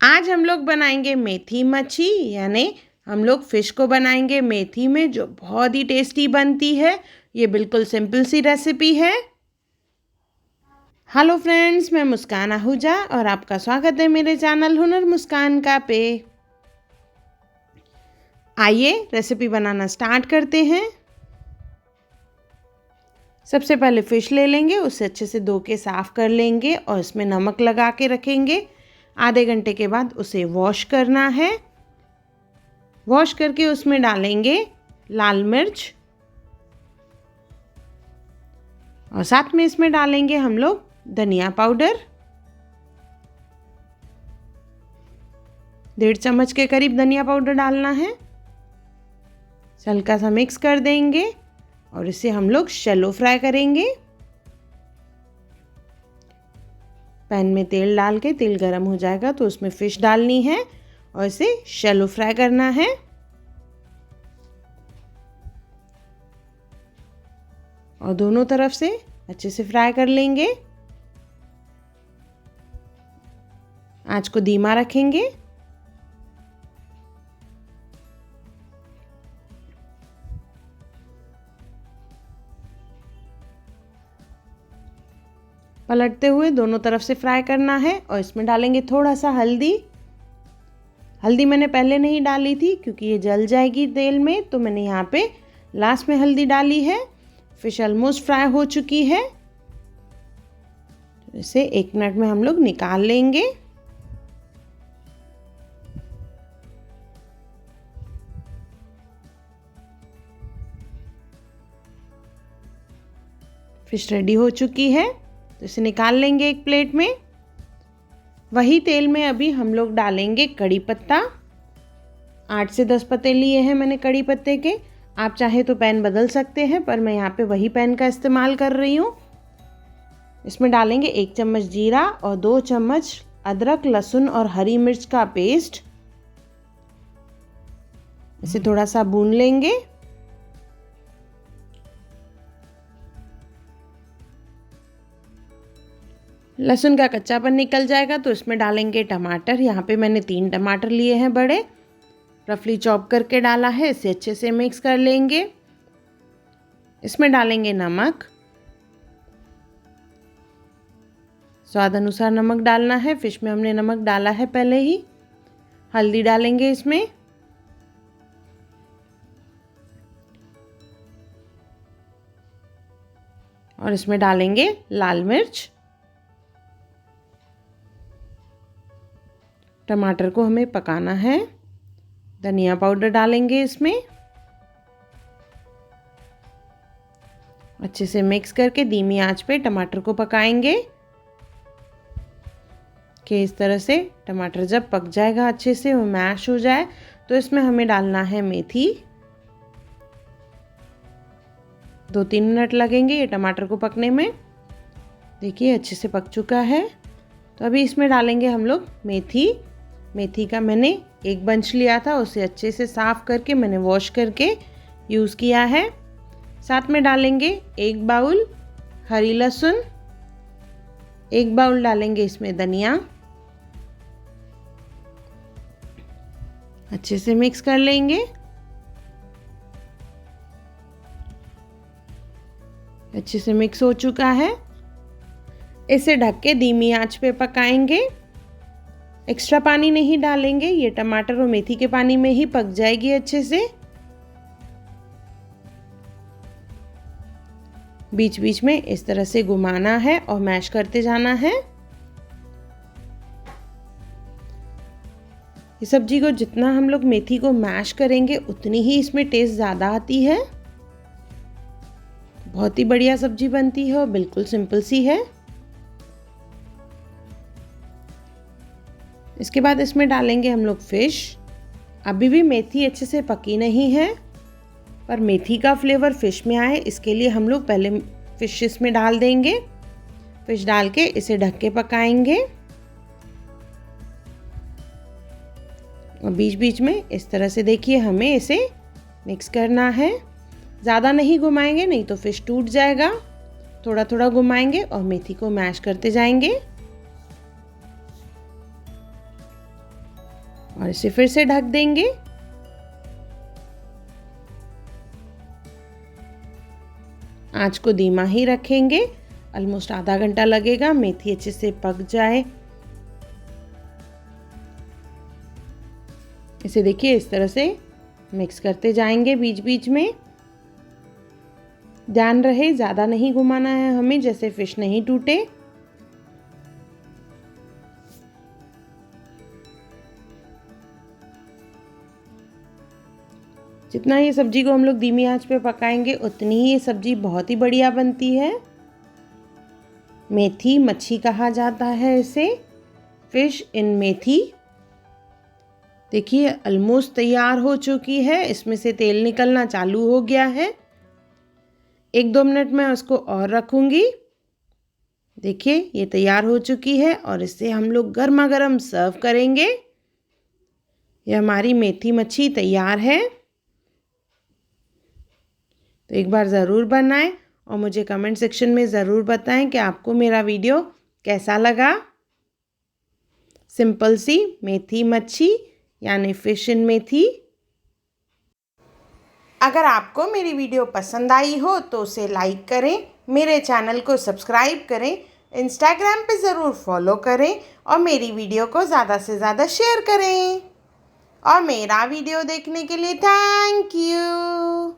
आज हम लोग बनाएंगे मेथी मच्छी, यानी हम लोग फ़िश को बनाएंगे मेथी में, जो बहुत ही टेस्टी बनती है। ये बिल्कुल सिंपल सी रेसिपी है। हेलो फ्रेंड्स, मैं मुस्कान आहूजा और आपका स्वागत है मेरे चैनल हुनर मुस्कान का पे। आइए रेसिपी बनाना स्टार्ट करते हैं। सबसे पहले फ़िश ले लेंगे, उसे अच्छे से धो के साफ़ कर लेंगे और इसमें नमक लगा के रखेंगे। आधे घंटे के बाद उसे वॉश करना है। वॉश करके उसमें डालेंगे लाल मिर्च और साथ में इसमें डालेंगे हम लोग धनिया पाउडर। 1.5 चम्मच के करीब धनिया पाउडर डालना है। हल्का सा मिक्स कर देंगे और इसे हम लोग शैलो फ्राई करेंगे। पैन में तेल डाल के तेल गरम हो जाएगा तो उसमें फ़िश डालनी है और इसे शैलो फ्राई करना है। और दोनों तरफ से अच्छे से फ्राई कर लेंगे। आंच को धीमा रखेंगे। पलटते हुए दोनों तरफ से फ्राई करना है और इसमें डालेंगे थोड़ा सा हल्दी। हल्दी मैंने पहले नहीं डाली थी क्योंकि ये जल जाएगी तेल में, तो मैंने यहाँ पे लास्ट में हल्दी डाली है। फ़िश ऑलमोस्ट फ्राई हो चुकी है, तो इसे 1 मिनट में हम लोग निकाल लेंगे। फ़िश रेडी हो चुकी है, तो इसे निकाल लेंगे एक प्लेट में। वही तेल में अभी हम लोग डालेंगे कड़ी पत्ता। 8 से 10 पत्ते लिए हैं मैंने कड़ी पत्ते के। आप चाहे तो पैन बदल सकते हैं, पर मैं यहाँ पे वही पैन का इस्तेमाल कर रही हूँ। इसमें डालेंगे 1 चम्मच जीरा और 2 चम्मच अदरक, लहसुन और हरी मिर्च का पेस्ट। इसे थोड़ा सा भून लेंगे। लहसुन का कच्चापन निकल जाएगा तो इसमें डालेंगे टमाटर। यहाँ पे मैंने 3 टमाटर लिए हैं बड़े, रफली चॉप करके डाला है। इसे अच्छे से मिक्स कर लेंगे। इसमें डालेंगे नमक, स्वाद अनुसार नमक डालना है। फ़िश में हमने नमक डाला है पहले ही। हल्दी डालेंगे इसमें, और इसमें डालेंगे लाल मिर्च। टमाटर को हमें पकाना है। धनिया पाउडर डालेंगे इसमें। अच्छे से मिक्स करके धीमी आंच पे टमाटर को पकाएंगे कि इस तरह से टमाटर जब पक जाएगा, अच्छे से वो मैश हो जाए, तो इसमें हमें डालना है मेथी। 2-3 मिनट लगेंगे ये टमाटर को पकने में। देखिए अच्छे से पक चुका है। तो अभी इसमें डालेंगे हम लोग मेथी। मेथी का मैंने 1 बंच लिया था, उसे अच्छे से साफ़ करके मैंने वॉश करके यूज़ किया है। साथ में डालेंगे 1 बाउल हरी लहसुन, 1 बाउल डालेंगे इसमें धनिया। अच्छे से मिक्स कर लेंगे। अच्छे से मिक्स हो चुका है। इसे ढक के धीमी आंच पे पकाएंगे। एक्स्ट्रा पानी नहीं डालेंगे, ये टमाटर और मेथी के पानी में ही पक जाएगी अच्छे से। बीच बीच में इस तरह से घुमाना है और मैश करते जाना है। इस सब्जी को जितना हम लोग मेथी को मैश करेंगे उतनी ही इसमें टेस्ट ज़्यादा आती है। बहुत ही बढ़िया सब्जी बनती है और बिल्कुल सिंपल सी है। इसके बाद इसमें डालेंगे हम लोग फ़िश। अभी भी मेथी अच्छे से पकी नहीं है, पर मेथी का फ्लेवर फ़िश में आए इसके लिए हम लोग पहले फ़िश इसमें डाल देंगे। फ़िश डाल के इसे ढक के पकाएंगे और बीच बीच में इस तरह से देखिए हमें इसे मिक्स करना है। ज़्यादा नहीं घुमाएंगे, नहीं तो फ़िश टूट जाएगा। थोड़ा थोड़ा घुमाएंगे और मेथी को मैश करते जाएंगे। और इसे फिर से ढक देंगे। आंच को धीमा ही रखेंगे। ऑलमोस्ट आधा घंटा लगेगा, मेथी अच्छे से पक जाए। इसे देखिए इस तरह से मिक्स करते जाएंगे बीच बीच में। ध्यान रहे ज़्यादा नहीं घुमाना है हमें, जैसे फिश नहीं टूटे। जितना ये सब्जी को हम लोग धीमी आंच पे पकाएंगे उतनी ही ये सब्जी बहुत ही बढ़िया बनती है। मेथी मच्छी कहा जाता है इसे, फिश इन मेथी। देखिए ऑलमोस्ट तैयार हो चुकी है, इसमें से तेल निकलना चालू हो गया है। 1-2 मिनट में उसको और रखूँगी। देखिए ये तैयार हो चुकी है और इसे हम लोग गर्मा गर्म सर्व करेंगे। ये हमारी मेथी मच्छी तैयार है। तो एक बार ज़रूर बनाएं और मुझे कमेंट सेक्शन में ज़रूर बताएं कि आपको मेरा वीडियो कैसा लगा। सिंपल सी मेथी मच्छी यानी फिश इन मेथी। अगर आपको मेरी वीडियो पसंद आई हो तो उसे लाइक करें, मेरे चैनल को सब्सक्राइब करें, इंस्टाग्राम पे ज़रूर फॉलो करें और मेरी वीडियो को ज़्यादा से ज़्यादा शेयर करें। और मेरा वीडियो देखने के लिए थैंक यू।